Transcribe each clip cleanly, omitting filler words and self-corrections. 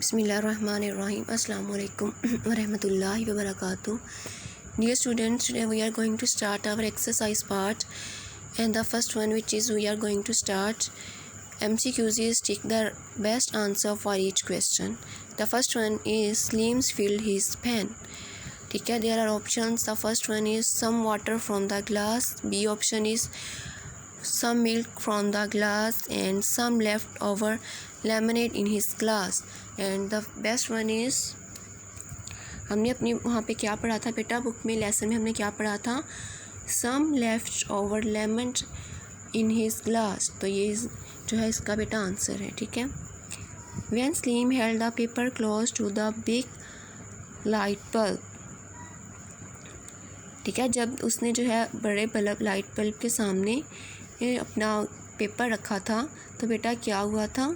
Bismillahirrahmanirrahim. Assalamu alaikum warahmatullahi wabarakatuh. Dear students, today we are going to start our exercise part, and the first one, which is we are going to start MCQs, is take the best answer for each question. The first one is Slims filled his pen. ठीक है, there are options. The first one is some water from the glass. B option is some milk from the glass, and some leftover lemonade in his glass. And the best one is, हमने अपनी वहाँ पे क्या पढ़ा था बेटा, book में lesson में हमने क्या पढ़ा था, some leftover lemon in his glass. तो ये जो है इसका बेटा आंसर है. ठीक है. When Slim held the paper close to the big light bulb. ठीक है, जब उसने जो है बड़े बल्ब लाइट बल्ब के सामने अपना पेपर रखा था तो बेटा क्या हुआ था,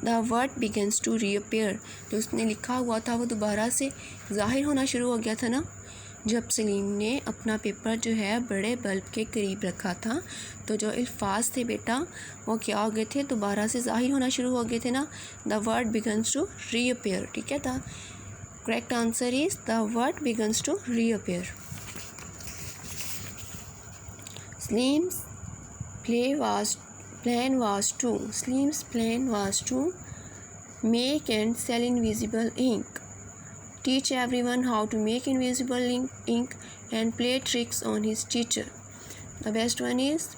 the word begins to reappear. जो उसने लिखा हुआ था वो दोबारा से ज़ाहिर होना शुरू हो गया था ना. जब सलीम ने अपना पेपर जो है बड़े बल्ब के करीब रखा था तो जो अल्फाज थे बेटा वो क्या हो गए थे, दोबारा से ज़ाहिर होना शुरू हो गए थे ना. The word begins to reappear. ठीक है, the correct answer is the word begins to reappear. Slim's plan was to make and sell invisible ink, teach everyone how to make invisible ink and play tricks on his teacher. The best one is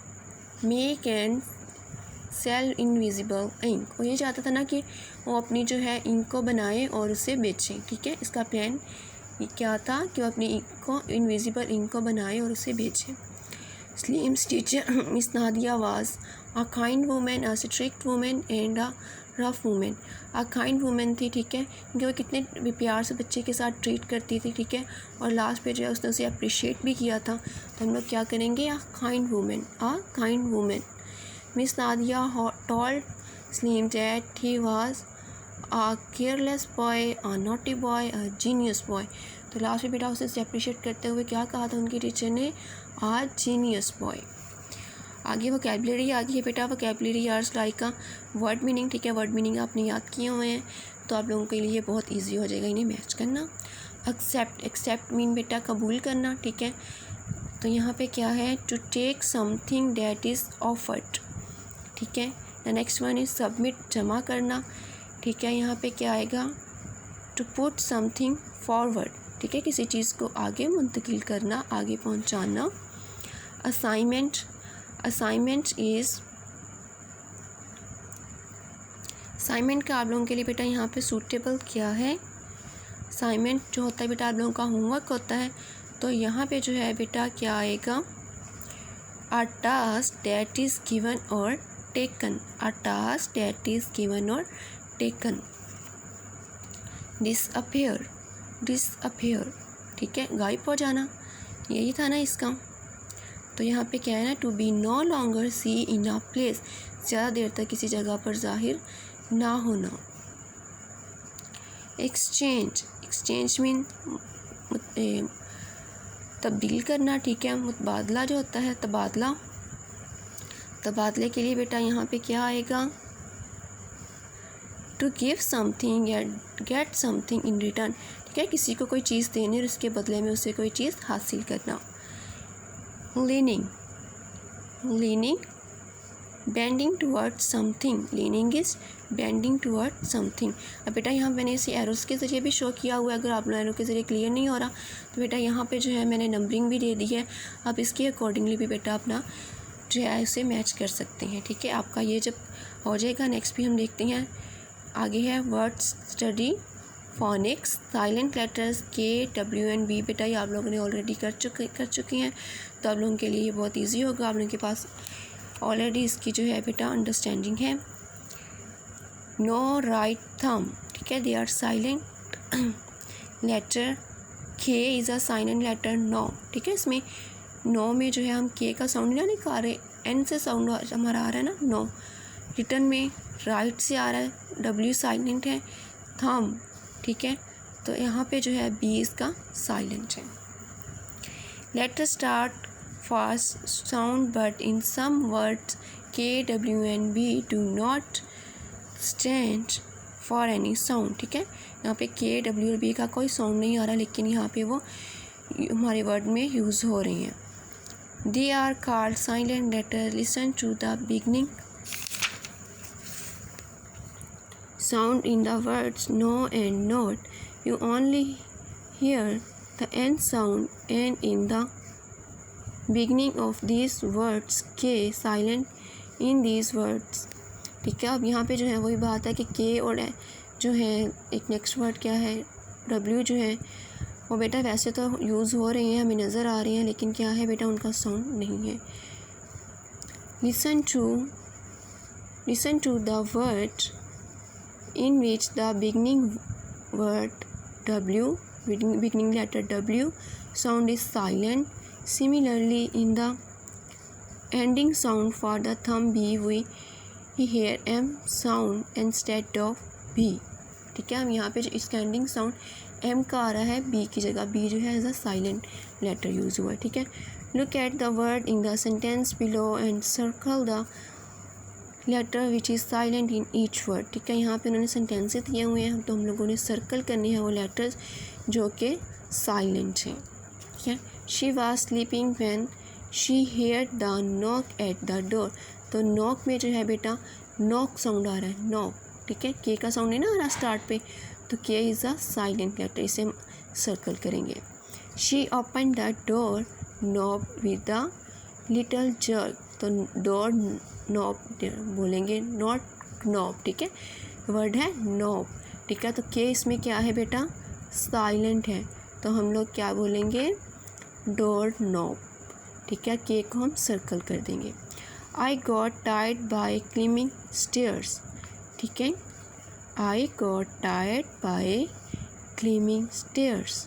make and sell invisible ink. वो ये चाहता था ना कि वो अपनी जो है इंक को बनाए और उसे बेचें. ठीक है, इसका प्लान क्या था कि वो अपनी इंक को इनविजिबल इंक को बनाए और उसे बेचें. Slim's teacher, Miss Nadia, was a kind woman, a strict woman and a rough woman. A kind woman थी. ठीक है, क्योंकि वो कितने भी प्यार से बच्चे के साथ ट्रीट करती थी. ठीक है, और लास्ट पे जो है उसने उसे अप्रिशिएट भी किया था. तो हम लोग क्या करेंगे, a kind woman. Miss Nadia told Slim that he was a careless boy, a naughty boy, a genius boy. तो लास्ट में बेटा उसे अप्रिशिएट करते हुए क्या कहा था उनकी टीचर ने, आ जीनियस बॉय. आगे वोकैबुलरी आ गई है बेटा. वोकैबुलरी आर्स लाइक का वर्ड मीनिंग. ठीक है, वर्ड मीनिंग आपने याद किए हुए हैं तो आप लोगों के लिए बहुत इजी हो जाएगा इन्हें मैच करना. एक्सेप्ट मीन बेटा कबूल करना. ठीक है, तो यहाँ पे क्या है, to take something that is offered. ठीक है, the next one is submit, जमा करना. ठीक है, यहाँ पे क्या आएगा, टू पुट समथिंग फॉरवर्ड. ठीक है, किसी चीज़ को आगे मुंतकिल करना, आगे पहुंचाना. असाइनमेंट का आप लोगों के लिए बेटा यहाँ पे सूटेबल क्या है, असाइनमेंट जो होता है बेटा आप लोगों का होमवर्क होता है. तो यहाँ पे जो है बेटा क्या आएगा, a task that is given or taken. A task that is given or taken. Disappear. ठीक है, गायब हो जाना, यही था ना इसका. तो यहाँ पे क्या है ना, to be no longer see in a place, ज़्यादा देर तक किसी जगह पर ज़ाहिर ना होना. एक्सचेंज मीन तब्दील करना. ठीक है, मुतबादला जो होता है, तबादले के लिए बेटा यहाँ पे क्या आएगा, टू गिव समथिंग या गेट समथिंग इन रिटर्न. ठीक है, किसी को कोई चीज़ देने और उसके बदले में उसे कोई चीज़ हासिल करना. Leaning bending towards something. Leaning is bending towards something. अब बेटा यहाँ मैंने इसे एरोस के ज़रिए भी शो किया हुआ है. अगर आप लोग एरो के ज़रिए क्लियर नहीं हो रहा तो बेटा यहाँ पे जो है मैंने नंबरिंग भी दे दी है. आप इसके अकॉर्डिंगली भी बेटा अपना जो है उसे मैच कर सकते हैं. ठीक है, आपका ये जब हो जाएगा, नेक्स्ट भी हम देखते हैं. आगे है words study, phoenix, silent letters के, डब्ल्यू एंड बी. बेटा ये आप लोगों ने ऑलरेडी कर चुके हैं तो आप लोगों के लिए ये बहुत इजी होगा. आप लोगों के पास ऑलरेडी इसकी जो है बेटा अंडरस्टैंडिंग है. No right thumb. ठीक है, they are silent letter. K is a silent letter. Know. ठीक है, इसमें नो में जो है हम के का साउंड ना निकाल रहे, एन से साउंड हमारा आ रहा है ना. नो. रिटर्न में राइट से आ रहा है, डब्ल्यू साइलेंट है, थम. ठीक है, तो यहाँ पे जो है बी इसका साइलेंट है. Letter start fast sound but in some words K, W and B do not stand for any sound, ठीक है। यहाँ पे के, डब्ल्यू और बी का कोई साउंड नहीं आ रहा, लेकिन यहाँ पे वो हमारे वर्ड में यूज़ हो रही हैं। They are called silent letter, listen to the beginning sound in the words no and not. You only hear the end sound and in the beginning of these words k silent in these words, ठीक है। अब यहाँ पे जो है वही बात है कि के और जो है एक नेक्स्ट वर्ड क्या है डब्ल्यू जो है वो बेटा वैसे तो यूज़ हो रही हैं, हमें नज़र आ रही हैं, लेकिन क्या है बेटा उनका साउंड नहीं है। Listen to the word in which the beginning word W, beginning letter W sound is silent. Similarly, in the ending sound for the thumb B, we hear M sound instead of B, ठीक है। हम यहाँ पे जो इसका ending sound M का आ रहा है, B की जगह B जो है as a silent letter use हुआ है, ठीक है। Look at the word in the sentence below and circle the letter which is silent in each word, ठीक है। यहाँ पे उन्होंने सेंटेंसेस दिए हुए हैं, तो हम लोगों ने सर्कल करने हैं वो लेटर्स जो कि साइलेंट हैं, ठीक है। She was sleeping when she hear the knock at the door, तो नॉक में जो है बेटा नॉक साउंड आ रहा है, नॉक, ठीक है। के का साउंड नहीं ना आ रहा स्टार्ट पे, तो के इज़ अ साइलेंट लेटर, इसे हम सर्कल करेंगे। She open the door knob with the little jerk, तो डोर नॉब बोलेंगे, नॉट नॉब, ठीक है। वर्ड है नॉब, ठीक है। तो के इसमें क्या है बेटा साइलेंट है, तो हम लोग क्या बोलेंगे डोर नॉब, ठीक है। के को हम सर्कल कर देंगे। I got tired by climbing stairs, ठीक है। I got tired by climbing stairs,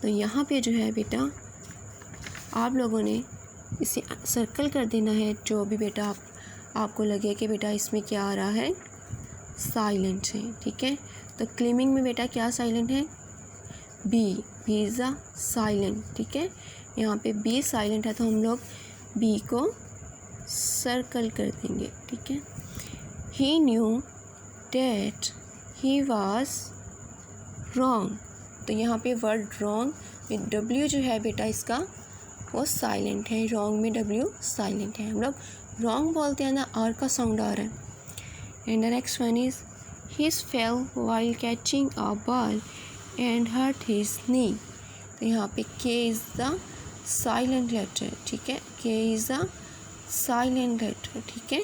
तो यहाँ पे जो है बेटा आप लोगों ने इसे सर्कल कर देना है, जो भी बेटा आपको लगे कि बेटा इसमें क्या आ रहा है साइलेंट है, ठीक है। तो क्लिमिंग में बेटा क्या साइलेंट है बी इज़ अ साइलेंट, ठीक है। यहाँ पे बी साइलेंट है, तो हम लोग बी को सर्कल कर देंगे, ठीक है। He knew that he was wrong, तो यहाँ पे वर्ड रॉन्ग में डब्ल्यू जो है बेटा इसका वो साइलेंट है, रॉन्ग में डब्ल्यू साइलेंट है। हम लोग रॉन्ग बोलते हैं ना, आर का साउंड आ रहा है। And the next one is his fell while catching a ball and hurt his knee, तो यहाँ पे के इज़ द साइलेंट लेटर, ठीक है। के इज़ द साइलेंट लेटर, ठीक है।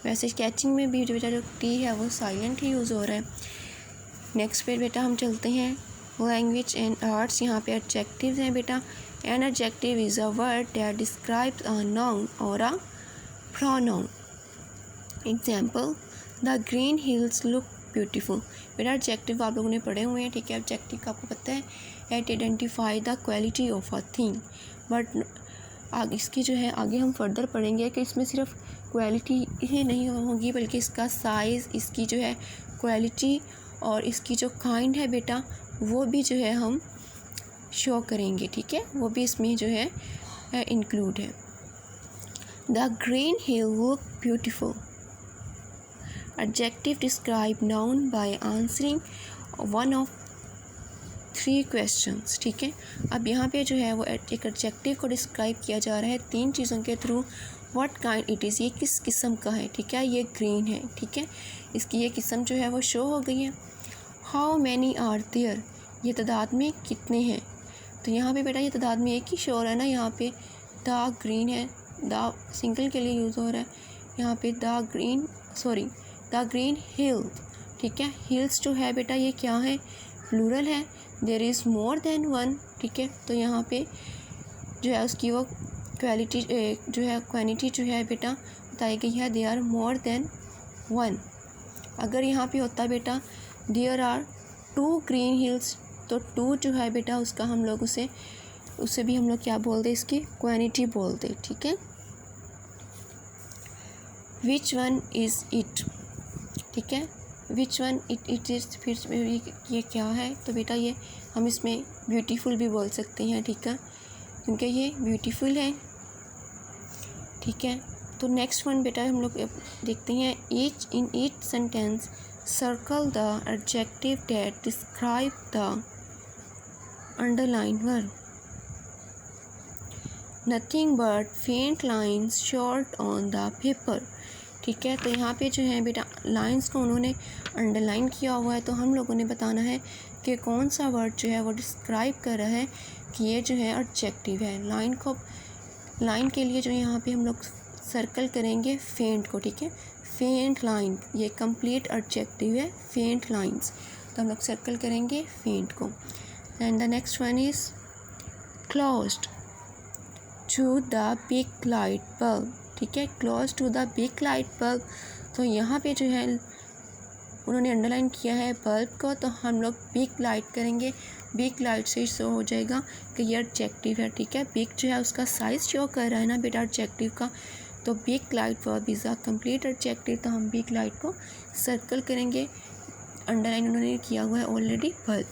वैसे कैचिंग में भी बेटा जो टी है वो साइलेंट ही यूज़ हो रहा है। नेक्स्ट पे बेटा हम चलते हैं लैंग्वेज एंड आर्ट्स, यहाँ पे एडजेक्टिव्स हैं बेटा। An adjective is a word that describes a noun or a pronoun. Example, the green hills look beautiful. बेटा एडजेक्टिव आप लोगों ने पढ़े हुए हैं, ठीक है। एडजेक्टिव का आपको पता है at identify the quality of a thing, but आगे इसकी जो है आगे हम फर्दर पढ़ेंगे कि इसमें सिर्फ क्वालिटी ही नहीं होगी, बल्कि इसका साइज़, इसकी जो है क्वालिटी और इसकी जो काइंड है बेटा वो भी जो है हम शो करेंगे, ठीक है। वो भी इसमें जो है इंक्लूड है। The green hill look beautiful, adjective describe noun by answering one of 3 questions, ठीक है। अब यहाँ पे जो है वो एक एडजेक्टिव को डिस्क्राइब किया जा रहा है 3 चीज़ों के through. What kind it is, ये किस किस्म का है, ठीक है। ये ग्रीन है, ठीक है, इसकी ये किस्म जो है वो शो हो गई है। हाउ मैनी आर देयर, ये तादाद में कितने हैं, तो यहाँ पे बेटा ये तादाद में एक ही शो हो रहा है ना। यहाँ पे द ग्रीन है, द सिंगल के लिए यूज़ हो रहा है। यहाँ पे द ग्रीन हिल, ठीक है। हिल्स जो है बेटा ये क्या है प्लूरल है, there is more than one, ठीक है। तो यहाँ पे जो है उसकी वो क्वालिटी जो है क्वांटिटी जो है बेटा बताई गई है, they are more than one. अगर यहाँ पे होता बेटा देयर आर 2 ग्रीन हिल्स, तो 2 जो है बेटा उसका हम लोग उसे भी हम लोग क्या बोलते, इसकी क्वांटिटी बोलते, ठीक है। विच वन इज़ इट, ठीक है। विच वन इट इज़, फिर ये क्या है, तो बेटा ये हम इसमें ब्यूटीफुल भी बोल सकते हैं, ठीक है, क्योंकि ये ब्यूटीफुल है, ठीक है। तो नेक्स्ट वन बेटा हम लोग देखते हैं, in each sentence circle the adjective that describe the underline verb. Nothing but faint lines short on the paper. ठीक है, तो यहाँ पे जो है बेटा लाइंस को उन्होंने अंडरलाइन किया हुआ है, तो हम लोगों ने बताना है कि कौन सा वर्ड जो है वो डिस्क्राइब कर रहा है कि ये जो है एडजेक्टिव है। लाइन के लिए जो यहाँ पे हम लोग सर्कल करेंगे फेंट को। ठीक है, फेंट लाइन ये कंप्लीट एडजेक्टिव है, फेंट लाइंस, तो हम लोग सर्कल करेंगे फेंट को। And the next one is closed to the big light bulb. ठीक है, close to the big light bulb, तो यहाँ पे जो है उन्होंने अंडरलाइन किया है बल्ब को, तो हम लोग बिग लाइट करेंगे। बिग लाइट से शो हो जाएगा कि ये एडजेक्टिव है। ठीक है, बिग जो है उसका साइज़ शो कर रहा है ना बेटा एडजेक्टिव का, तो big light verb is a complete adjective, तो हम बिग लाइट को सर्कल करेंगे। अंडरलाइन उन्होंने किया हुआ है already bulb.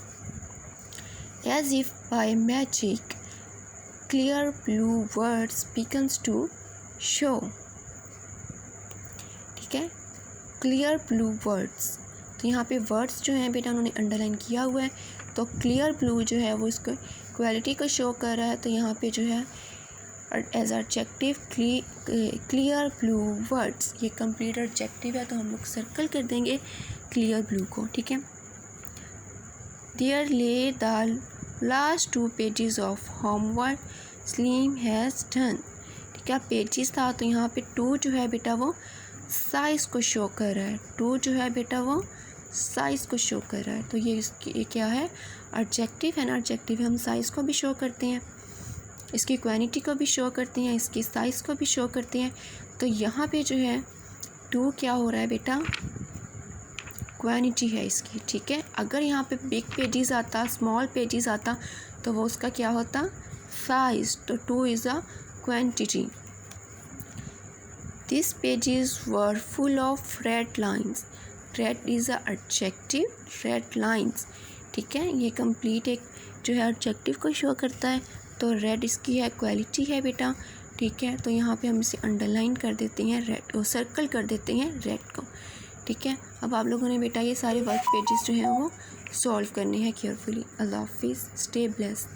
As if by magic clear blue words begins to show. ठीक है, क्लियर ब्लू वर्ड्स, तो यहाँ पे वर्ड्स जो हैं बेटा उन्होंने अंडरलाइन किया हुआ है, तो क्लियर ब्लू जो है वो इसको क्वालिटी को शो कर रहा है, तो यहाँ पे जो है as adjective clear blue words, ये कंप्लीट एडजेक्टिव है, तो हम लोग सर्कल कर देंगे क्लियर ब्लू को। ठीक है, देयर ले the last 2 pages of homework slim has done. ठीक है, पेजेस था, तो यहाँ पे 2 जो है बेटा वो साइज़ को शो कर रहा है, 2 जो है बेटा वो साइज़ को शो कर रहा है, तो ये क्या है एडजेक्टिव है ना, एडजेक्टिव हम साइज़ को भी शो करते हैं, इसकी क्वांटिटी को भी शो करते हैं, इसकी साइज़ को भी शो करते हैं, तो यहाँ पे जो है 2 क्या हो रहा है बेटा क्वांटिटी है इसकी। ठीक है, अगर यहाँ पे बिग पेजेस आता, स्मॉल पेजेस आता, तो वो उसका क्या होता साइज़, तो 2 is a quantity. These pages were full of red lines. Red is a adjective, red lines. ठीक है, ये कंप्लीट एक जो है एडजेक्टिव को शो करता है, तो रेड इसकी है क्वालिटी है बेटा। ठीक है, तो यहाँ पे हम इसे अंडरलाइन कर देते हैं रेड को, सर्कल कर देते हैं रेड को। ठीक है, अब आप लोगों ने बेटा ये सारे वर्क पेजेस जो हैं वो सॉल्व करने हैं केयरफुली। अल्लाह हाफिज़, स्टे ब्लेस्ड।